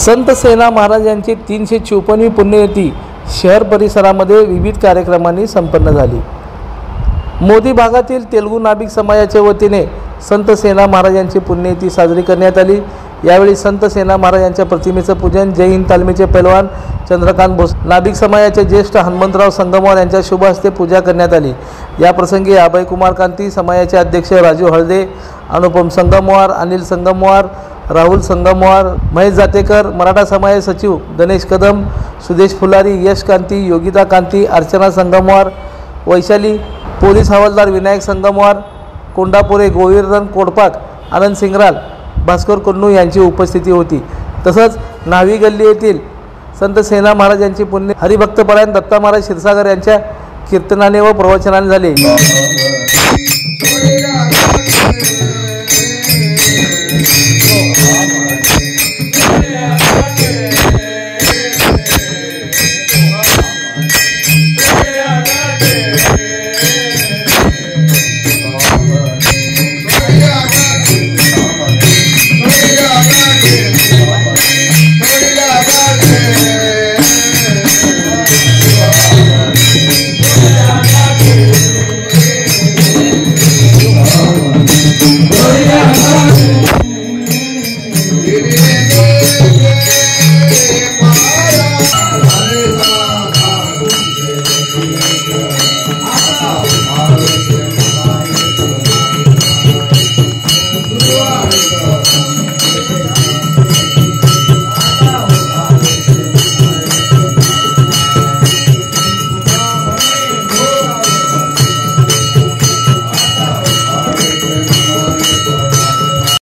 संत सेना महाराज यांची 354वी पुण्यतिथी शहर परिसरामध्ये विविध कार्यक्रमांनी संपन्न झाली। मोदी भागातील तेलुगू नाभिक समाजाच्या वतीने संत सेना महाराज यांची पुण्यतिथी साजरी करण्यात आली। यावेळी संत सेना महाराज यांच्या प्रतिमेचं पूजन जय हिंद तालमीचे पैलवान चंद्रकांत भोस, नाभिक समाजाचे ज्येष्ठ हनुमंतराव संगमवार यांच्या शुभ हस्ते पूजा करण्यात आली। या प्रसंगी अभय कुमार कांती, समाजाचे अध्यक्ष राजू हळदे, अनुपम संगमवार, अनिल संगमवार, राहुल संगमवार, महेश जातेकर, मराठा समाज सचिव गणेश कदम, सुदेश फुलारी, यश कांती, योगिता कांती, अर्चना संगमवार, वैशाली, पोलीस हवालदार विनायक संगमवार, कोंडापुरे, गोवर्धन कोडपाक, आनंद सिंगराल, भास्कर कुन्नू यांची उपस्थिती होती। तसंच न्हावी गल्ली येथील संत सेना महाराज यांची पुण्य हरिभक्तपरायण दत्ता महाराज क्षीरसागर यांच्या कीर्तनाने व प्रवचनाने झाले।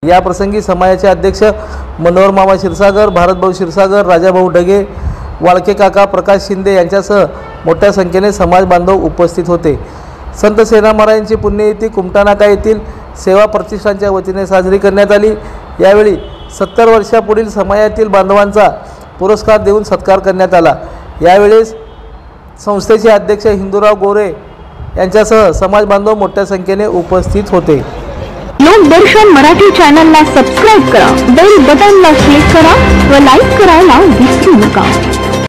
या प्रसंगी समाजाचे अध्यक्ष मनोहर मामा क्षीरसागर, भारतभाऊ क्षीरसागर, राजाभाऊ ढगे, वाळके काका, प्रकाश शिंदे यांच्यासह मोठ्या संख्येने समाज बांधव उपस्थित होते। संत सेना महाराजांची पुण्यतिथी कुमटानाका येथील सेवा प्रतिष्ठानच्या वतीने साजरी करण्यात आली। यावेळी 70 वर्षापुढील समाजातील बांधवांचा पुरस्कार देऊन सत्कार करण्यात आला। यावेळी संस्थेचे अध्यक्ष हिंदूराव गोरे यांच्यासह समाज बांधव मोठ्या संख्येने उपस्थित होते। लोकदर्शन मराठी चॅनलला सबस्क्राइब करा, बेल बटनला क्लिक करा व लाईक करायला विसरू नका।